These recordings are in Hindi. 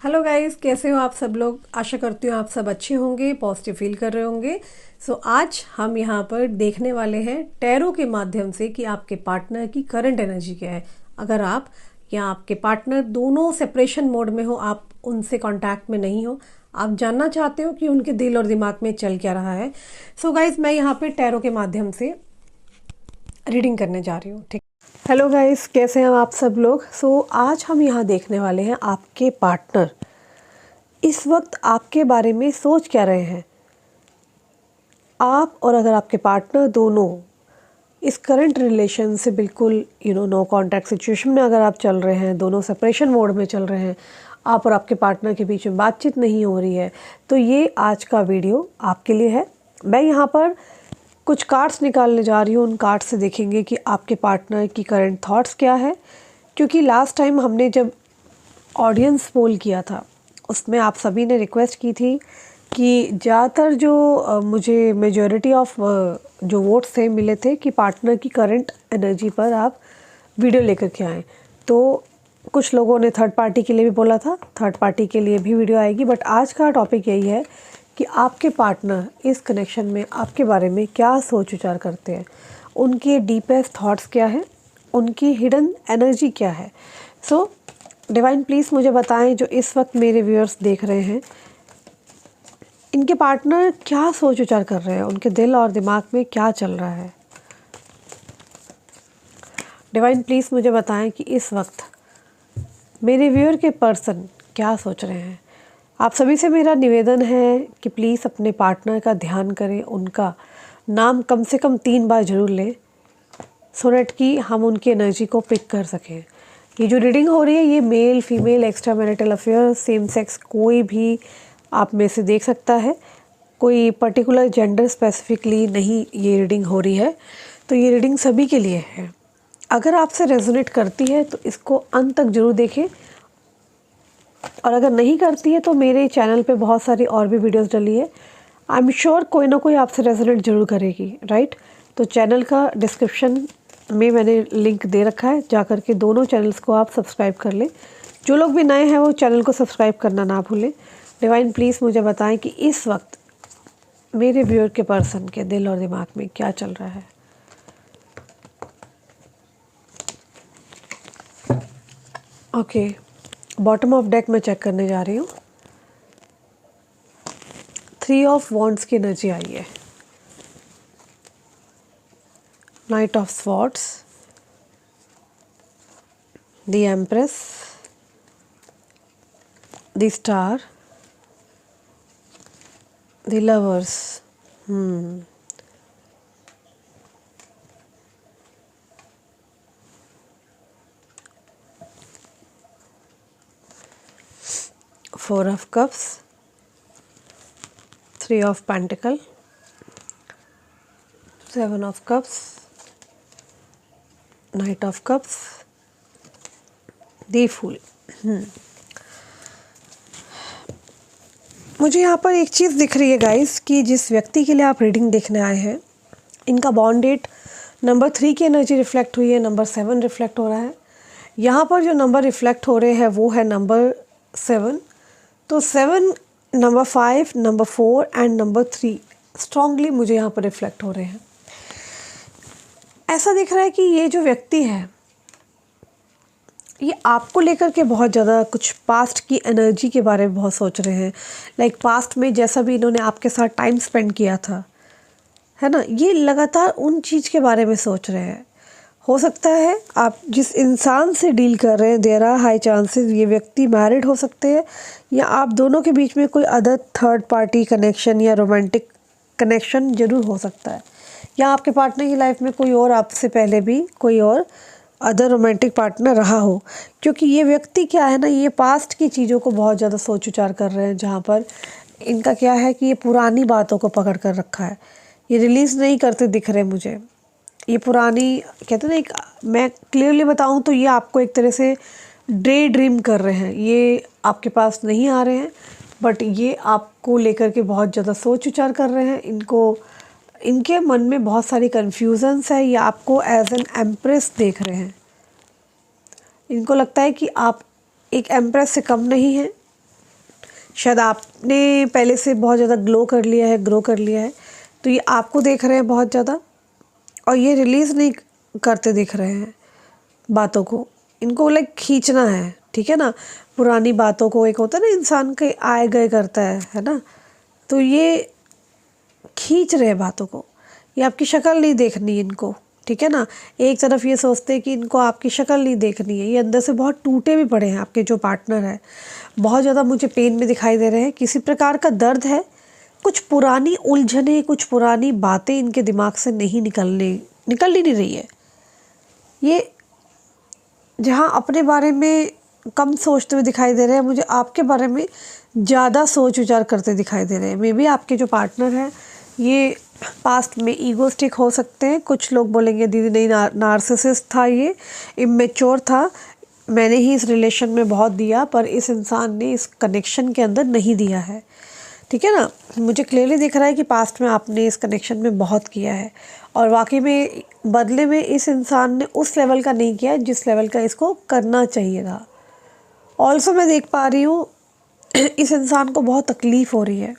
हेलो गाइस, कैसे हो आप सब लोग। आशा करती हूँ आप सब अच्छे होंगे, पॉजिटिव फील कर रहे होंगे। आज हम यहाँ पर देखने वाले हैं टैरो के माध्यम से कि आपके पार्टनर की करंट एनर्जी क्या है। अगर आप या आपके पार्टनर दोनों सेपरेशन मोड में हो, आप उनसे कांटेक्ट में नहीं हो, आप जानना चाहते हो कि उनके दिल और दिमाग में चल क्या रहा है। गाइस, मैं यहाँ पे टैरो के माध्यम से रीडिंग करने जा रही हूँ। ठीक। हेलो गाइस, कैसे हैं आप सब लोग। आज हम यहाँ देखने वाले हैं आपके पार्टनर इस वक्त आपके बारे में सोच क्या रहे हैं। आप और अगर आपके पार्टनर दोनों इस करंट रिलेशन से बिल्कुल नो कांटेक्ट सिचुएशन में अगर आप चल रहे हैं, दोनों सेपरेशन मोड में चल रहे हैं, आप और आपके पार्टनर के बीच में बातचीत नहीं हो रही है, तो ये आज का वीडियो आपके लिए है। मैं यहाँ पर कुछ कार्ड्स निकालने जा रही हूँ। उन कार्ड्स से देखेंगे कि आपके पार्टनर की करंट थॉट्स क्या है। क्योंकि लास्ट टाइम हमने जब ऑडियंस पोल किया था, उसमें आप सभी ने रिक्वेस्ट की थी कि ज़्यादातर जो मुझे मेजॉरिटी ऑफ जो वोट्स थे मिले थे कि पार्टनर की करंट एनर्जी पर आप वीडियो लेकर के आएँ। तो कुछ लोगों ने थर्ड पार्टी के लिए भी बोला था, थर्ड पार्टी के लिए भी वीडियो आएगी। बट आज का टॉपिक यही है कि आपके पार्टनर इस कनेक्शन में आपके बारे में क्या सोच विचार करते हैं, उनके डीपेस्ट थॉट्स क्या है, उनकी हिडन एनर्जी क्या है। डिवाइन प्लीज़ मुझे बताएं, जो इस वक्त मेरे व्यूअर्स देख रहे हैं, इनके पार्टनर क्या सोच विचार कर रहे हैं, उनके दिल और दिमाग में क्या चल रहा है। डिवाइन प्लीज़ मुझे बताएं कि इस वक्त मेरे व्यूअर के पर्सन क्या सोच रहे हैं। आप सभी से मेरा निवेदन है कि प्लीज़ अपने पार्टनर का ध्यान करें, उनका नाम कम से कम 3 बार ज़रूर लें, सो दैट कि हम उनकी एनर्जी को पिक कर सकें। ये जो रीडिंग हो रही है, ये male female, extra marital affair, same sex, कोई भी आप में से देख सकता है। कोई पर्टिकुलर जेंडर स्पेसिफिकली नहीं ये रीडिंग हो रही है। तो ये रीडिंग सभी के लिए है। अगर आपसे रेजोनेट करती है तो इसको अंत तक जरूर देखें, और अगर नहीं करती है तो मेरे चैनल पे बहुत सारी और भी वीडियोस डली है। आई एम श्योर कोई ना कोई आपसे रेजोनेट जरूर करेगी, राइट। तो चैनल का डिस्क्रिप्शन में मैंने लिंक दे रखा है, जाकर के दोनों चैनल्स को आप सब्सक्राइब कर लें। जो लोग भी नए हैं वो चैनल को सब्सक्राइब करना ना भूलें। डिवाइन प्लीज़ मुझे बताएं कि इस वक्त मेरे व्यूअर के पर्सन के दिल और दिमाग में क्या चल रहा है। ओके, बॉटम ऑफ डेक में चेक करने जा रही हूँ। 3 ऑफ वॉन्ड्स की एनर्जी आई है, night of swords, the empress, the star, the lovers. Four of Cups, 3 of Pentacle, 7 of Cups, Knight of Cups, the Fool। मुझे यहाँ पर एक चीज़ दिख रही है गाइस कि जिस व्यक्ति के लिए आप रीडिंग देखने आए हैं, इनका बॉन्ड डेट नंबर 3 की एनर्जी रिफ्लेक्ट हुई है, नंबर 7 रिफ्लेक्ट हो रहा है। यहाँ पर जो नंबर रिफ्लेक्ट हो रहे हैं वो है नंबर 7। तो 7, number 5, number 4 and number 3 strongly मुझे यहाँ पर रिफ्लेक्ट हो रहे हैं। ऐसा दिख रहा है कि ये जो व्यक्ति है, ये आपको लेकर के बहुत ज़्यादा कुछ पास्ट की एनर्जी के बारे में बहुत सोच रहे हैं। लाइक पास्ट में जैसा भी इन्होंने आपके साथ टाइम स्पेंड किया था, है ना, ये लगातार उन चीज़ के बारे में सोच रहे हैं। हो सकता है आप जिस इंसान से डील कर रहे हैं, देयर आर हाई चांसेस ये व्यक्ति मैरिड हो सकते हैं, या आप दोनों के बीच में कोई अदर थर्ड पार्टी कनेक्शन या रोमांटिक कनेक्शन ज़रूर हो सकता है, या आपके पार्टनर की लाइफ में कोई और आपसे पहले भी कोई और अदर रोमांटिक पार्टनर रहा हो। क्योंकि ये व्यक्ति क्या है ना, ये पास्ट की चीज़ों को बहुत ज़्यादा सोच विचार कर रहे हैं, जहाँ पर इनका क्या है कि ये पुरानी बातों को पकड़ कर रखा है, ये रिलीज़ नहीं करते दिख रहे मुझे। ये पुरानी कहते हैं ना, एक मैं क्लियरली बताऊं तो ये आपको एक तरह से डे ड्रीम कर रहे हैं। ये आपके पास नहीं आ रहे हैं, बट ये आपको लेकर के बहुत ज़्यादा सोच विचार कर रहे हैं। इनके मन में बहुत सारी कन्फ्यूजन्स है। ये आपको एज एन एम्प्रेस देख रहे हैं। इनको लगता है कि आप एक एम्प्रेस से कम नहीं हैं, शायद आपने पहले से बहुत ज़्यादा ग्लो कर लिया है, ग्रो कर लिया है, तो ये आपको देख रहे हैं बहुत ज़्यादा और ये रिलीज़ नहीं करते दिख रहे हैं बातों को। इनको लाइक खींचना है, ठीक है ना। पुरानी बातों को, एक होता है ना इंसान के आए गए करता है ना, तो ये खींच रहे हैं बातों को। ये आपकी शक्ल नहीं देखनी इनको, ठीक है ना। एक तरफ ये सोचते हैं कि इनको आपकी शक्ल नहीं देखनी है। ये अंदर से बहुत टूटे भी पड़े हैं, आपके जो पार्टनर है बहुत ज़्यादा मुझे पेन में दिखाई दे रहे हैं। किसी प्रकार का दर्द है, कुछ पुरानी उलझने, कुछ पुरानी बातें इनके दिमाग से नहीं निकल ही नहीं रही है। ये जहाँ अपने बारे में कम सोचते हुए दिखाई दे रहे हैं, मुझे आपके बारे में ज़्यादा सोच विचार करते दिखाई दे रहे हैं। मे बी आपके जो पार्टनर हैं ये पास्ट में ईगोस्टिक हो सकते हैं। कुछ लोग बोलेंगे दीदी नहीं, नार्सिसिस्ट था, ये इमेच्योर था, मैंने ही इस रिलेशन में बहुत दिया पर इस इंसान ने इस कनेक्शन के अंदर नहीं दिया है, ठीक है ना। मुझे क्लियरली दिख रहा है कि पास्ट में आपने इस कनेक्शन में बहुत किया है और वाकई में बदले में इस इंसान ने उस लेवल का नहीं किया जिस लेवल का इसको करना चाहिए था। ऑल्सो मैं देख पा रही हूँ इस इंसान को बहुत तकलीफ़ हो रही है।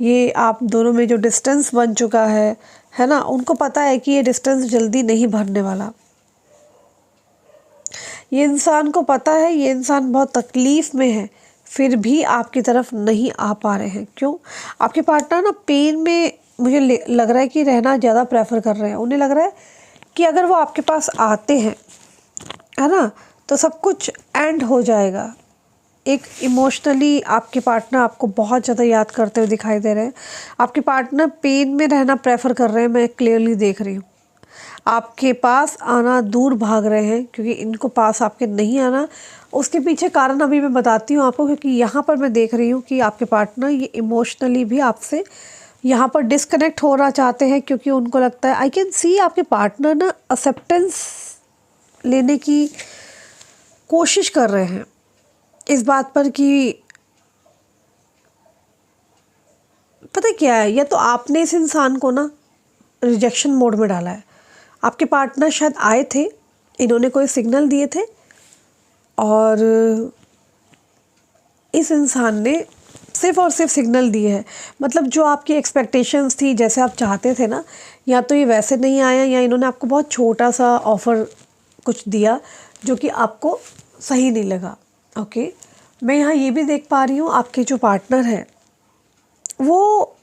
ये आप दोनों में जो डिस्टेंस बन चुका है ना, उनको पता है कि ये डिस्टेंस जल्दी नहीं भरने वाला। ये इंसान को पता है ये इंसान बहुत तकलीफ़ में है, फिर भी आपकी तरफ नहीं आ पा रहे हैं। क्यों? आपके पार्टनर ना पेन में मुझे लग रहा है कि रहना ज़्यादा प्रेफर कर रहे हैं। उन्हें लग रहा है कि अगर वो आपके पास आते हैं, है ना, तो सब कुछ एंड हो जाएगा। एक इमोशनली आपके पार्टनर आपको बहुत ज़्यादा याद करते हुए दिखाई दे रहे हैं। आपके पार्टनर पेन में रहना प्रेफर कर रहे हैं, मैं क्लियरली देख रही हूँ। आपके पास आना दूर भाग रहे हैं क्योंकि इनको पास आपके नहीं आना। उसके पीछे कारण अभी मैं बताती हूँ आपको, क्योंकि यहाँ पर मैं देख रही हूँ कि आपके पार्टनर ये इमोशनली भी आपसे यहाँ पर डिस्कनेक्ट होना चाहते हैं, क्योंकि उनको लगता है, आई कैन सी आपके पार्टनर ना एक्सेप्टेंस लेने की कोशिश कर रहे हैं इस बात पर कि पता क्या है, या तो आपने इस इंसान को ना रिजेक्शन मोड में डाला है। आपके पार्टनर शायद आए थे, इन्होंने कोई सिग्नल दिए थे और इस इंसान ने सिर्फ़ और सिर्फ सिग्नल दिए हैं। मतलब जो आपकी एक्सपेक्टेशंस थी, जैसे आप चाहते थे ना, या तो ये वैसे नहीं आया या इन्होंने आपको बहुत छोटा सा ऑफ़र कुछ दिया जो कि आपको सही नहीं लगा। ओके, मैं यहाँ ये भी देख पा रही हूँ आपके जो पार्टनर है वो,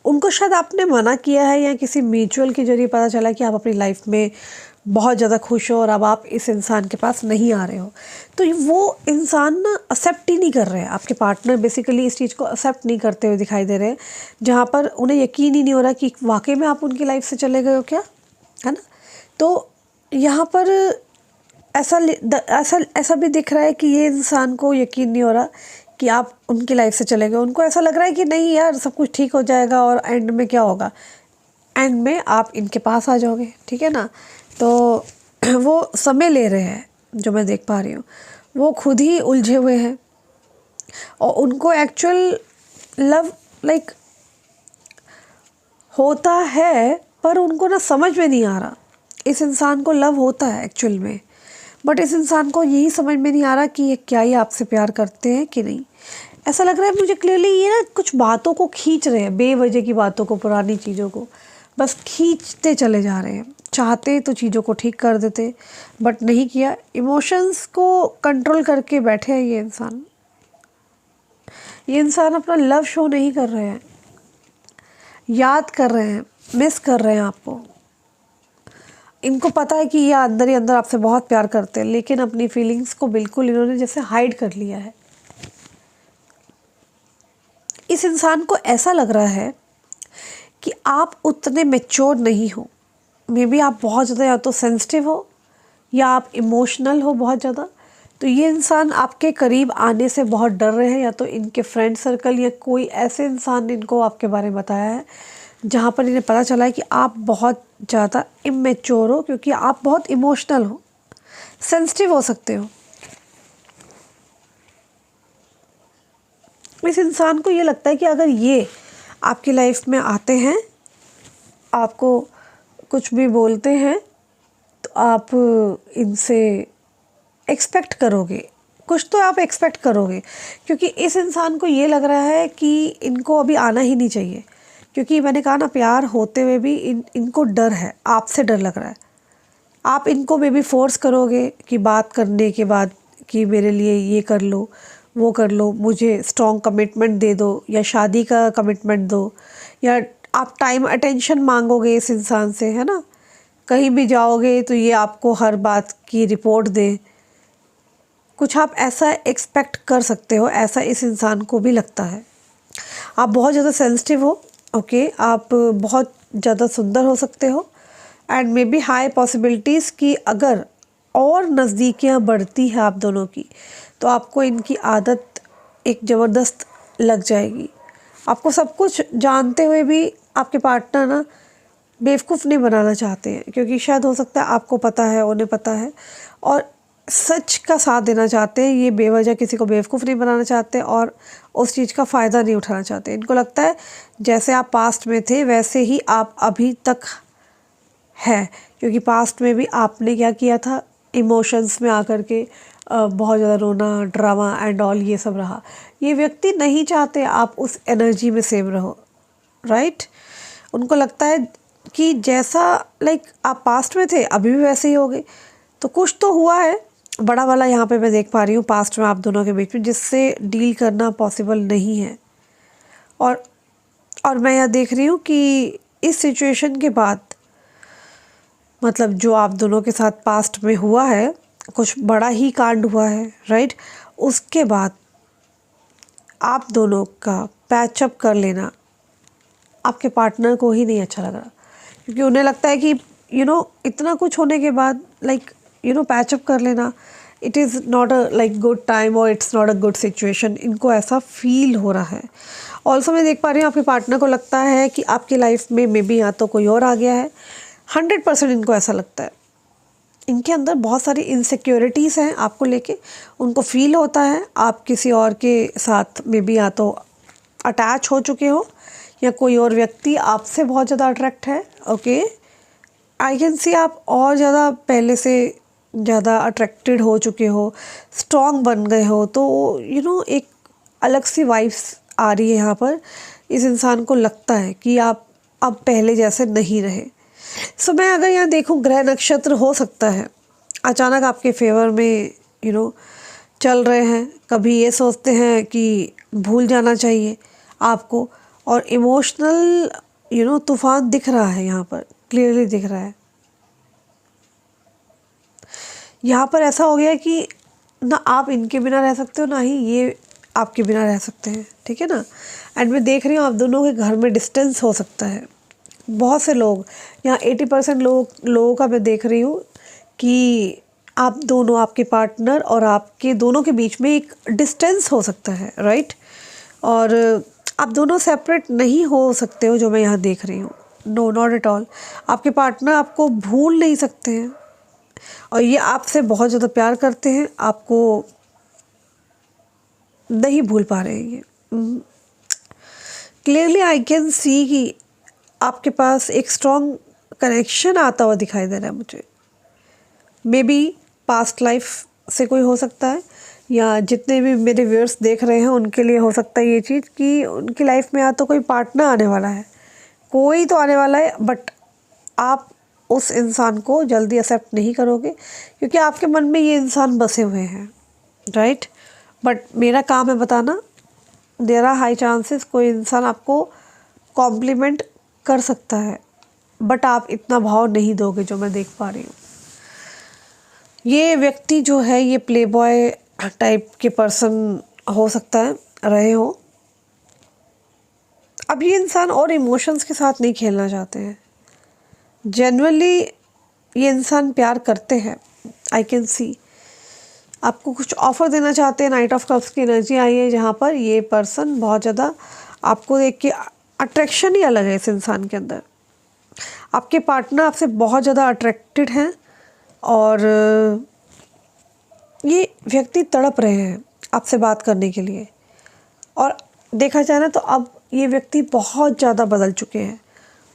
उनको शायद आपने मना किया है या किसी म्यूचुअल के जरिए पता चला कि आप अपनी लाइफ में बहुत ज़्यादा खुश हो और अब आप इस इंसान के पास नहीं आ रहे हो। तो वो इंसान ना एक्सेप्ट ही नहीं कर रहे हैं। आपके पार्टनर बेसिकली इस चीज़ को एक्सेप्ट नहीं करते हुए दिखाई दे रहे हैं, जहाँ पर उन्हें यकीन ही नहीं हो रहा कि वाकई में आप उनकी लाइफ से चले गए हो क्या, है ना। तो यहाँ पर ऐसा भी दिख रहा है कि ये इंसान को यकीन नहीं हो रहा कि आप उनकी लाइफ से चले गए। उनको ऐसा लग रहा है कि नहीं यार, सब कुछ ठीक हो जाएगा और एंड में क्या होगा, एंड में आप इनके पास आ जाओगे, ठीक है ना। तो वो समय ले रहे हैं, जो मैं देख पा रही हूँ। वो खुद ही उलझे हुए हैं और उनको एक्चुअल लव लाइक होता है, पर उनको ना समझ में नहीं आ रहा इस इंसान को लव होता है एक्चुअल में, बट इस इंसान को यही समझ में नहीं आ रहा कि ये क्या ही आपसे प्यार करते हैं कि नहीं। ऐसा लग रहा है मुझे क्लियरली ये ना कुछ बातों को खींच रहे हैं, बेवजह की बातों को, पुरानी चीज़ों को बस खींचते चले जा रहे हैं। चाहते तो चीज़ों को ठीक कर देते, बट नहीं किया। इमोशंस को कंट्रोल करके बैठे हैं ये इंसान। ये इंसान अपना लव शो नहीं कर रहे हैं, याद कर रहे हैं, मिस कर रहे हैं आपको। इनको पता है कि ये अंदर ही अंदर आपसे बहुत प्यार करते हैं, लेकिन अपनी फीलिंग्स को बिल्कुल इन्होंने जैसे हाइड कर लिया है। इस इंसान को ऐसा लग रहा है कि आप उतने मैच्योर नहीं हो। मे बी आप बहुत ज़्यादा या तो सेंसिटिव हो या आप इमोशनल हो बहुत ज़्यादा। तो ये इंसान आपके करीब आने से बहुत डर रहे हैं, या तो इनके फ्रेंड सर्कल या कोई ऐसे इंसान ने इनको आपके बारे में बताया है जहाँ पर इन्हें पता चला है कि आप बहुत ज़्यादा इमेच्योर हो, क्योंकि आप बहुत इमोशनल हो, सेंसिटिव हो सकते हो। इस इंसान को ये लगता है कि अगर ये आपकी लाइफ में आते हैं, आपको कुछ भी बोलते हैं, तो आप इनसे एक्सपेक्ट करोगे कुछ तो आप एक्सपेक्ट करोगे, क्योंकि इस इंसान को ये लग रहा है कि इनको अभी आना ही नहीं चाहिए, क्योंकि मैंने कहा ना, प्यार होते हुए भी इनको डर है, आपसे डर लग रहा है। आप इनको मे बी फोर्स करोगे कि बात करने के बाद कि मेरे लिए ये कर लो, वो कर लो, मुझे स्ट्रॉन्ग कमिटमेंट दे दो, या शादी का कमिटमेंट दो, या आप टाइम अटेंशन मांगोगे इस इंसान से, है ना। कहीं भी जाओगे तो ये आपको हर बात की रिपोर्ट दे, कुछ आप ऐसा एक्सपेक्ट कर सकते हो, ऐसा इस इंसान को भी लगता है। आप बहुत ज़्यादा सेंसिटिव हो, ओके, आप बहुत ज़्यादा सुंदर हो सकते हो, and may be high possibilities कि अगर और नज़दीकियाँ बढ़ती है आप दोनों की, तो आपको इनकी आदत एक ज़बरदस्त लग जाएगी। आपको सब कुछ जानते हुए भी आपके पार्टनर ना बेवकूफ़ नहीं बनाना चाहते हैं, क्योंकि शायद हो सकता है आपको पता है, उन्हें पता है, और सच का साथ देना चाहते हैं। ये बेवजह किसी को बेवकूफ़ नहीं बनाना चाहते और उस चीज़ का फ़ायदा नहीं उठाना चाहते। इनको लगता है जैसे आप पास्ट में थे वैसे ही आप अभी तक है, क्योंकि पास्ट में भी आपने क्या किया था, इमोशंस में आकर के बहुत ज़्यादा रोना, ड्रामा एंड ऑल ये सब रहा। ये व्यक्ति नहीं चाहते आप उस एनर्जी में सेम रहो, राइट। उनको लगता है कि जैसा आप पास्ट में थे अभी भी वैसे ही होगे। तो कुछ तो हुआ है बड़ा वाला यहाँ पे मैं देख पा रही हूँ पास्ट में आप दोनों के बीच में, जिससे डील करना पॉसिबल नहीं है। और मैं यह देख रही हूँ कि इस सिचुएशन के बाद, मतलब जो आप दोनों के साथ पास्ट में हुआ है, कुछ बड़ा ही कांड हुआ है, राइट। उसके बाद आप दोनों का पैचअप कर लेना आपके पार्टनर को ही नहीं अच्छा लग रहा, क्योंकि उन्हें लगता है कि इतना कुछ होने के बाद पैचअप कर लेना, it is not a good time, और it's not a good situation. इनको ऐसा फील हो रहा है। ऑल्सो मैं देख पा रही हूँ आपके पार्टनर को लगता है कि आपकी लाइफ में मे बी या तो कोई और आ गया है। 100% इनको ऐसा लगता है। इनके अंदर बहुत सारी इनसिक्योरिटीज़ हैं आपको लेके। उनको फील होता है आप किसी और के साथ मे बी या तो अटैच हो चुके हो, या कोई और व्यक्ति आपसे बहुत ज़्यादा अट्रैक्ट है, ओके। आई कैन सी आप और ज़्यादा पहले से ज़्यादा अट्रैक्टेड हो चुके हो, स्ट्रॉन्ग बन गए हो, तो एक अलग सी वाइब्स आ रही है यहाँ पर। इस इंसान को लगता है कि आप अब पहले जैसे नहीं रहे। सो मैं अगर यहाँ देखूँ, ग्रह नक्षत्र हो सकता है अचानक आपके फेवर में चल रहे हैं। कभी ये सोचते हैं कि भूल जाना चाहिए आपको, और इमोशनल तूफान दिख रहा है यहाँ पर, क्लियरली दिख रहा है। यहाँ पर ऐसा हो गया कि ना आप इनके बिना रह सकते हो, ना ही ये आपके बिना रह सकते हैं, ठीक है ना। एंड मैं देख रही हूँ आप दोनों के घर में डिस्टेंस हो सकता है। बहुत से लोग यहाँ 80% लोगों का मैं देख रही हूँ कि आप दोनों, आपके पार्टनर और आपके दोनों के बीच में एक डिस्टेंस हो सकता है, राइट। और आप दोनों सेपरेट नहीं हो सकते हो, जो मैं यहाँ देख रही हूँ। No, not at all. आपके पार्टनर आपको भूल नहीं सकते हैं, और ये आपसे बहुत ज़्यादा प्यार करते हैं, आपको नहीं भूल पा रहे हैं ये। क्लियरली आई कैन सी कि आपके पास एक स्ट्रॉन्ग कनेक्शन आता हुआ दिखाई दे रहा है मुझे। मे बी पास्ट लाइफ से कोई हो सकता है, या जितने भी मेरे व्यूअर्स देख रहे हैं उनके लिए हो सकता है ये चीज़ कि उनकी लाइफ में या तो कोई पार्टनर आने वाला है, कोई तो आने वाला है, बट आप उस इंसान को जल्दी एक्सेप्ट नहीं करोगे, क्योंकि आपके मन में ये इंसान बसे हुए हैं, राइट। बट मेरा काम है बताना, देयर आर हाई चांसेस कोई इंसान आपको कॉम्प्लीमेंट कर सकता है, बट आप इतना भाव नहीं दोगे, जो मैं देख पा रही हूँ। ये व्यक्ति जो है, ये प्ले बॉय टाइप के पर्सन हो सकता है रहे हो। अब ये इंसान और इमोशंस के साथ नहीं खेलना चाहते हैं। जेन्युइनली ये इंसान प्यार करते हैं, आई कैन सी। आपको कुछ ऑफ़र देना चाहते हैं। नाइट ऑफ कप्स की एनर्जी आई है, जहाँ पर ये पर्सन बहुत ज़्यादा आपको देख के, अट्रैक्शन ही अलग है इस इंसान के अंदर। आपके पार्टनर आपसे बहुत ज़्यादा अट्रैक्टेड हैं, और ये व्यक्ति तड़प रहे हैं आपसे बात करने के लिए। और देखा जाए ना, तो अब ये व्यक्ति बहुत ज़्यादा बदल चुके हैं।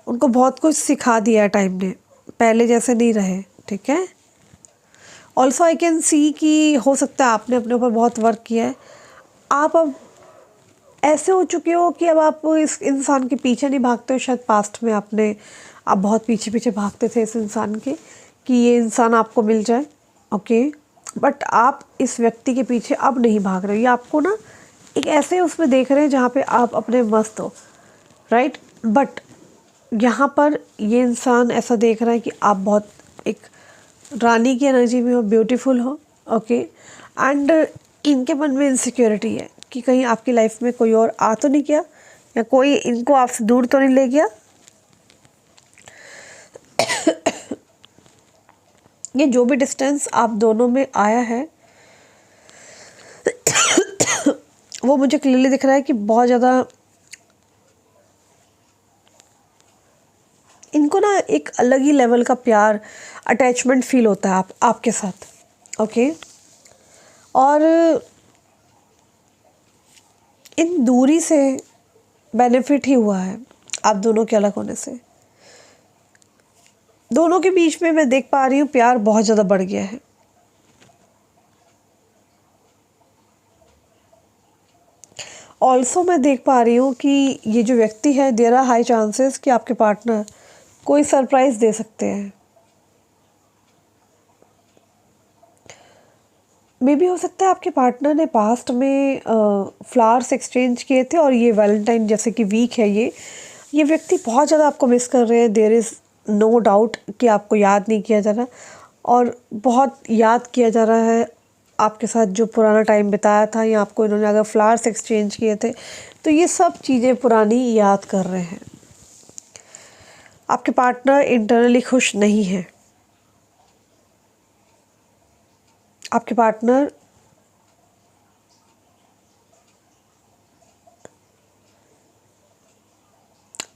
उनको बहुत कुछ सिखा दिया है टाइम ने, पहले जैसे नहीं रहे, ठीक है। ऑल्सो आई कैन सी कि हो सकता है आपने अपने ऊपर बहुत वर्क किया है, आप अब ऐसे हो चुके हो कि अब आप इस इंसान के पीछे नहीं भागते हो। शायद पास्ट में आप बहुत पीछे पीछे भागते थे इस इंसान के कि ये इंसान आपको मिल जाए, ओके। बट आप इस व्यक्ति के पीछे अब नहीं भाग रहे हो, ये आपको ना एक ऐसे उसमें देख रहे हैं जहाँ पे आप अपने मस्त हो, राइट। बट यहाँ पर ये इंसान ऐसा देख रहा है कि आप बहुत एक रानी की एनर्जी में हो, ब्यूटीफुल हो, ओके। एंड इनके मन में इनसिक्योरिटी है कि कहीं आपकी लाइफ में कोई और आ तो नहीं गया, या कोई इनको आपसे दूर तो नहीं ले गया। ये जो भी डिस्टेंस आप दोनों में आया है वो मुझे क्लियरली दिख रहा है कि बहुत ज़्यादा इनको ना एक अलग ही लेवल का प्यार, अटैचमेंट फील होता है आपके साथ, ओके। और इन दूरी से बेनिफिट ही हुआ है आप दोनों के अलग होने से। दोनों के बीच में मैं देख पा रही हूँ प्यार बहुत ज़्यादा बढ़ गया है। ऑल्सो मैं देख पा रही हूँ कि ये जो व्यक्ति है, देयर आर हाई चांसेस कि आपके पार्टनर कोई सरप्राइज़ दे सकते हैं। मे बी हो सकता है आपके पार्टनर ने पास्ट में फ्लावर्स एक्सचेंज किए थे और ये वैलेंटाइन जैसे कि वीक है, ये व्यक्ति बहुत ज़्यादा आपको मिस कर रहे हैं। देयर इज़ नो डाउट कि आपको याद नहीं किया जा रहा, और बहुत याद किया जा रहा है आपके साथ जो पुराना टाइम बिताया था, या आपको इन्होंने अगर फ्लावर्स एक्सचेंज किए थे तो ये सब चीज़ें पुरानी याद कर रहे हैं। आपके पार्टनर इंटरनली खुश नहीं है। आपके पार्टनर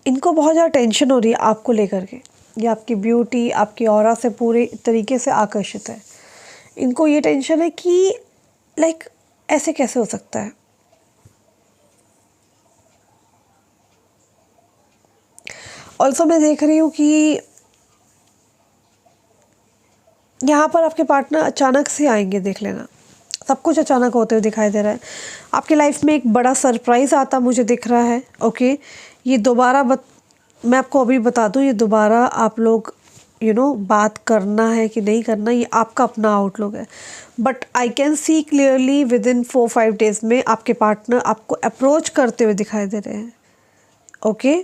इनको बहुत ज़्यादा टेंशन हो रही है आपको लेकर के। ये आपकी ब्यूटी, आपकी ऑरा से पूरे तरीके से आकर्षित है। इनको ये टेंशन है कि लाइक ऐसे कैसे हो सकता है। ऑल्सो मैं देख रही हूँ कि यहाँ पर आपके पार्टनर अचानक से आएंगे, देख लेना, सब कुछ अचानक होते हुए दिखाई दे रहा है। आपकी लाइफ में एक बड़ा सरप्राइज़ आता मुझे दिख रहा है, ओके। ये दोबारा मैं आपको अभी बता दूँ, ये दोबारा आप लोग बात करना है कि नहीं करना, ये आपका अपना आउटलुक है। But I can see clearly with in 4-5 days में आपके पार्टनर आपको अप्रोच करते हुए दिखाई दे रहे हैं, ओके।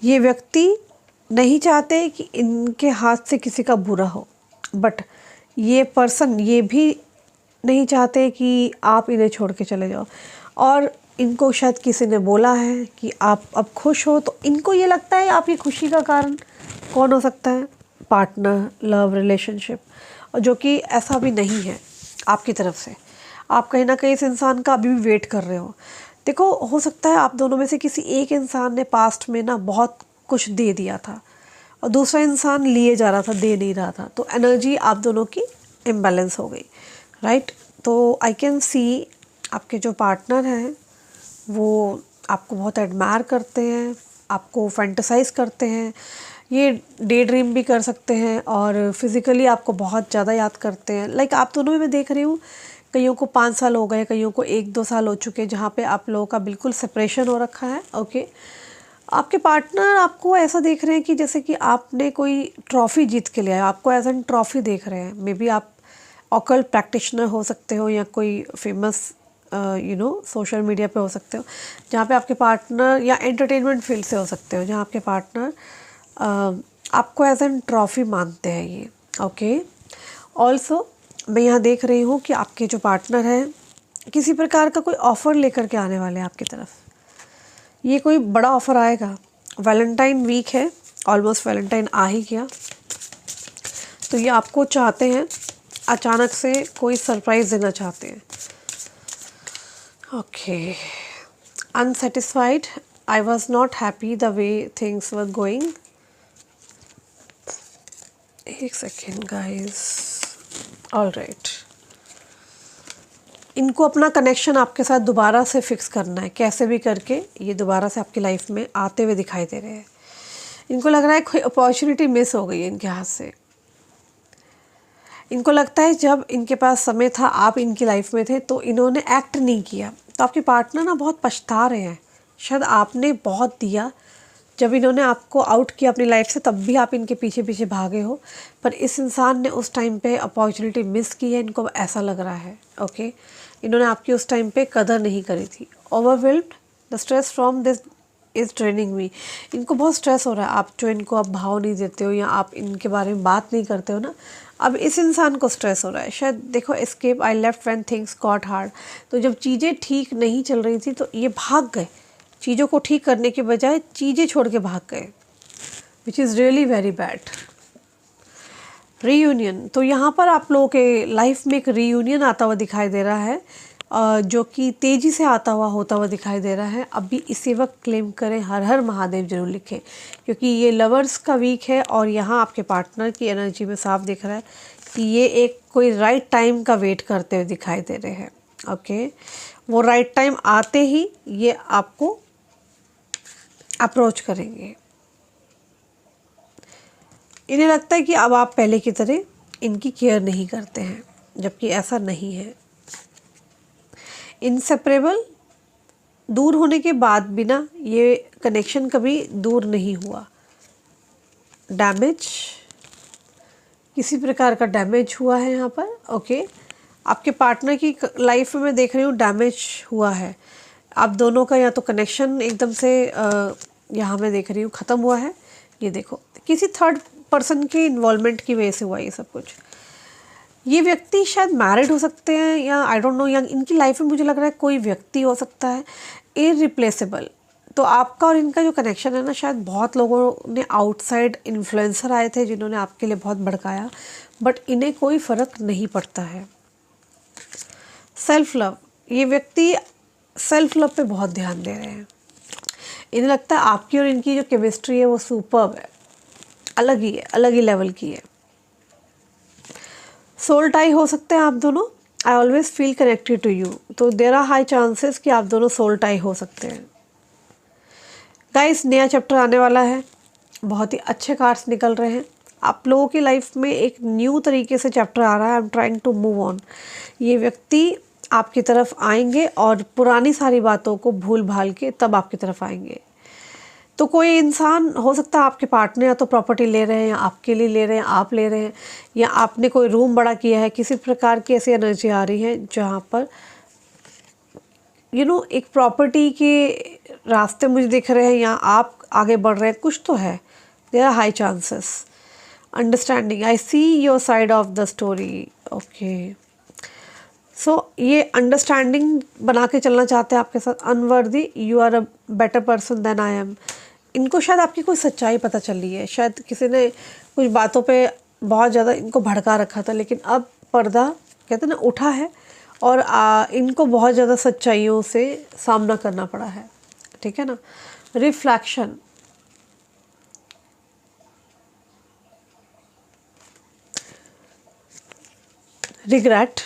ये व्यक्ति नहीं चाहते कि इनके हाथ से किसी का बुरा हो, बट ये पर्सन ये भी नहीं चाहते कि आप इन्हें छोड़ के चले जाओ। और इनको शायद किसी ने बोला है कि आप अब खुश हो, तो इनको ये लगता है आपकी खुशी का कारण कौन हो सकता है? पार्टनर, लव रिलेशनशिप, और जो कि ऐसा भी नहीं है आपकी तरफ से। आप कहीं ना कहीं इस इंसान का अभी भी वेट कर रहे हो। देखो, हो सकता है आप दोनों में से किसी एक इंसान ने पास्ट में ना बहुत कुछ दे दिया था और दूसरा इंसान लिए जा रहा था, दे नहीं रहा था, तो एनर्जी आप दोनों की इम्बैलेंस हो गई, राइट। तो आई कैन सी आपके जो पार्टनर हैं वो आपको बहुत एडमायर करते हैं, आपको फैंटेसाइज करते हैं, ये डे ड्रीम भी कर सकते हैं और फिज़िकली आपको बहुत ज़्यादा याद करते हैं। लाइक आप दोनों में मैं देख रही हूँ, कईयों को 5 साल हो गए, कईयों को 1-2 साल हो चुके हैं जहाँ पे आप लोगों का बिल्कुल सेपरेशन हो रखा है, ओके। आपके पार्टनर आपको ऐसा देख रहे हैं कि जैसे कि आपने कोई ट्रॉफ़ी जीत के लिया है, आपको एज एन ट्रॉफ़ी देख रहे हैं। मे बी आप ऑकल्ट प्रैक्टिशनर हो सकते हो या कोई फेमस सोशल मीडिया पे हो सकते हो, जहाँ पे आपके पार्टनर, या एंटरटेनमेंट फील्ड से हो सकते हो जहाँ आपके पार्टनर आपको एज एन ट्रॉफ़ी मानते हैं ये, ओके। ऑल्सो मैं यहाँ देख रही हूँ कि आपके जो पार्टनर हैं किसी प्रकार का कोई ऑफ़र लेकर के आने वाले हैं आपकी तरफ। ये कोई बड़ा ऑफ़र आएगा। वैलेंटाइन वीक है, ऑलमोस्ट वैलेंटाइन आ ही गया, तो ये आपको चाहते हैं, अचानक से कोई सरप्राइज़ देना चाहते हैं, okay. Unsatisfied, I was not happy the way things were going. एक सेकेंड गाइज, ऑल राइट। इनको अपना कनेक्शन आपके साथ दोबारा से फिक्स करना है, कैसे भी करके ये दोबारा से आपकी लाइफ में आते हुए दिखाई दे रहे हैं। इनको लग रहा है कोई अपॉर्चुनिटी मिस हो गई है इनके हाथ से। इनको लगता है जब इनके पास समय था, आप इनकी लाइफ में थे, तो इन्होंने एक्ट नहीं किया। तो आपके पार्टनर ना बहुत पछता रहे हैं, शायद आपने बहुत दिया, जब इन्होंने आपको आउट किया अपनी लाइफ से तब भी आप इनके पीछे पीछे भागे हो, पर इस इंसान ने उस टाइम पे अपॉर्चुनिटी मिस की है, इनको ऐसा लग रहा है। ओके, इन्होंने आपकी उस टाइम पे कदर नहीं करी थी। Overwhelmed, the stress from this is training me. इनको बहुत स्ट्रेस हो रहा है, आप जो इनको अब भाव नहीं देते हो या आप इनके बारे में बात नहीं करते हो ना, अब इस इंसान को स्ट्रेस हो रहा है। शायद देखो, escape I left when things got hard. तो जब चीज़ें ठीक नहीं चल रही थी तो ये भाग गए, चीज़ों को ठीक करने के बजाय चीज़ें छोड़ के भाग गए, which is really very bad. Reunion, तो यहाँ पर आप लोगों के लाइफ में एक रीयूनियन आता हुआ दिखाई दे रहा है, जो कि तेज़ी से होता हुआ दिखाई दे रहा है। अभी इसी वक्त क्लेम करें, हर हर महादेव जरूर लिखें, क्योंकि ये लवर्स का वीक है और यहाँ आपके पार्टनर की एनर्जी में साफ दिख रहा है कि ये एक कोई राइट टाइम का वेट करते हुए दिखाई दे रहे हैं। ओके, वो राइट टाइम आते ही ये आपको अप्रोच करेंगे। इन्हें लगता है कि अब आप पहले की तरह इनकी केयर नहीं करते हैं, जबकि ऐसा नहीं है। इनसेपरेबल, दूर होने के बाद भी ना ये कनेक्शन कभी दूर नहीं हुआ। डैमेज, किसी प्रकार का डैमेज हुआ है यहाँ पर। ओके, आपके पार्टनर की लाइफ में मैं देख रही हूँ डैमेज हुआ है। आप दोनों का या तो कनेक्शन एकदम से यहाँ मैं देख रही हूँ ख़त्म हुआ है। ये देखो, किसी थर्ड पर्सन के इन्वॉल्वमेंट की वजह से हुआ ये सब कुछ। ये व्यक्ति शायद मैरिड हो सकते हैं या आई डोंट नो, या इनकी लाइफ में मुझे लग रहा है कोई व्यक्ति हो सकता है इररिप्लेसेबल। तो आपका और इनका जो कनेक्शन है ना, शायद बहुत लोगों ने आउटसाइड इन्फ्लुएंसर आए थे जिन्होंने आपके लिए बहुत भड़काया, बट इन्हें कोई फ़र्क नहीं पड़ता है। सेल्फ लव, ये व्यक्ति सेल्फ लव पे बहुत ध्यान दे रहे हैं। इन्हें लगता है आपकी और इनकी जो केमिस्ट्री है वो सुपर्ब है, अलग ही है, अलग ही लेवल की है। सोल टाई हो सकते हैं आप दोनों। I always feel connected to you, तो देयर आर हाई चांसेस कि आप दोनों सोल टाई हो सकते हैं। गाइस, नया चैप्टर आने वाला है, बहुत ही अच्छे कार्ड्स निकल रहे हैं। आप लोगों की लाइफ में एक न्यू तरीके से चैप्टर आ रहा है। I am trying to move on. ये व्यक्ति आपकी तरफ आएंगे और पुरानी सारी बातों को भूल भाल के तब आपकी तरफ आएंगे। तो कोई इंसान हो सकता है आपके पार्टनर या तो प्रॉपर्टी ले रहे हैं या आपके लिए ले रहे हैं, आप ले रहे हैं, या आपने कोई रूम बड़ा किया है। किसी प्रकार की ऐसी एनर्जी आ रही है जहाँ पर एक प्रॉपर्टी के रास्ते मुझे दिख रहे हैं, या आप आगे बढ़ रहे हैं, कुछ तो है। There are high chances. Understanding, I see your side of the story. Okay, so ये अंडरस्टैंडिंग बना के चलना चाहते हैं आपके साथ। Unworthy, you are a better person than I am. इनको शायद आपकी कोई सच्चाई पता चल रही है। शायद किसी ने कुछ बातों पे बहुत ज़्यादा इनको भड़का रखा था, लेकिन अब पर्दा कहते हैं ना उठा है और इनको बहुत ज़्यादा सच्चाइयों से सामना करना पड़ा है। ठीक है ना। रिफ्लैक्शन, रिग्रेट,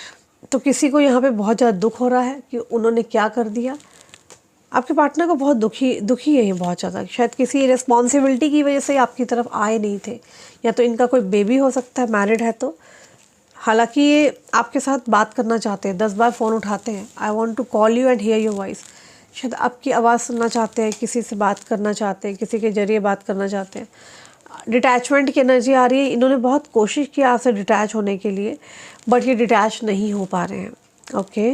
तो किसी को यहाँ पे बहुत ज़्यादा दुख हो रहा है कि उन्होंने क्या कर दिया। आपके पार्टनर को बहुत दुखी है ये बहुत ज़्यादा। शायद किसी रिस्पॉन्सिबिलिटी की वजह से आपकी तरफ आए नहीं थे, या तो इनका कोई बेबी हो सकता है, मैरिड है तो। हालांकि ये आपके साथ बात करना चाहते हैं, 10 बार फ़ोन उठाते हैं। I want to call you and hear your voice. शायद आपकी आवाज़ सुनना चाहते हैं, किसी से बात करना चाहते हैं, किसी के ज़रिए बात करना चाहते हैं। डिटैचमेंट की एनर्जी आ रही है। इन्होंने बहुत कोशिश की आपसे डिटैच होने के लिए, बट ये डिटैच नहीं हो पा रहे हैं। ओके,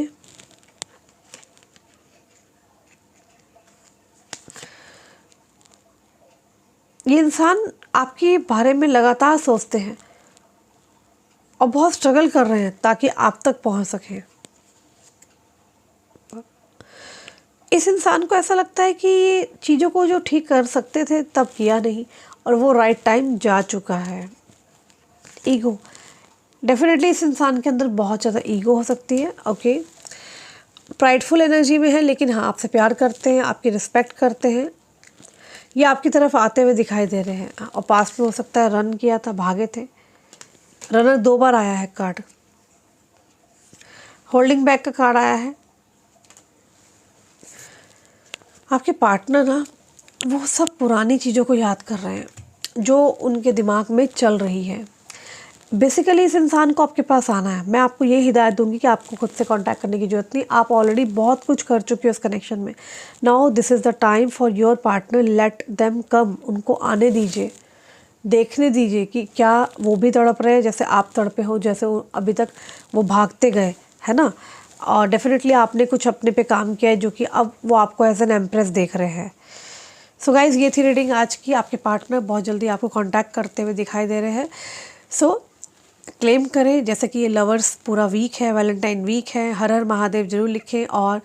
ये इंसान आपके बारे में लगातार सोचते हैं और बहुत स्ट्रगल कर रहे हैं ताकि आप तक पहुंच सकें। इस इंसान को ऐसा लगता है कि ये चीज़ों को जो ठीक कर सकते थे तब किया नहीं, और वो राइट टाइम जा चुका है। ईगो, डेफिनेटली इस इंसान के अंदर बहुत ज़्यादा ईगो हो सकती है। ओके, प्राइडफुल एनर्जी में है, लेकिन हाँ आपसे प्यार करते हैं, आपकी रिस्पेक्ट करते हैं। ये आपकी तरफ आते हुए दिखाई दे रहे हैं, और पास्ट में हो सकता है रन किया था, भागे थे। रनर 2 बार आया है कार्ड। होल्डिंग बैक का कार्ड आया है। आपके पार्टनर ना वो सब पुरानी चीज़ों को याद कर रहे हैं जो उनके दिमाग में चल रही है। बेसिकली इस इंसान को आपके पास आना है। मैं आपको ये हिदायत दूंगी कि आपको खुद से कांटेक्ट करने की ज़रूरत नहीं, आप ऑलरेडी बहुत कुछ कर चुके हो इस कनेक्शन में। Now this is the time for your partner, let them come. उनको आने दीजिए, देखने दीजिए कि क्या वो भी तड़प रहे हैं जैसे आप तड़पे हो, जैसे अभी तक वो भागते गए, है ना। और डेफिनेटली आपने कुछ अपने पे काम किया है जो कि अब वो आपको एज एन एम्प्रेस देख रहे हैं। सो गाइज़, ये थी रीडिंग आज की। आपके पार्टनर बहुत जल्दी आपको कांटेक्ट करते हुए दिखाई दे रहे हैं। सो क्लेम करें, जैसे कि ये लवर्स पूरा वीक है, वैलेंटाइन वीक है। हर हर महादेव जरूर लिखें और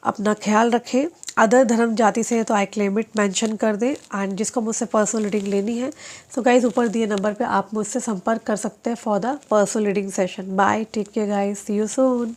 अपना ख्याल रखें। अदर धर्म जाति से है तो आई क्लेम इट मेंशन कर दें। एंड जिसको मुझसे पर्सनल रीडिंग लेनी है, सो गाइज ऊपर दिए नंबर पे आप मुझसे संपर्क कर सकते हैं for the personal reading session. Bye, take care guys, see you soon.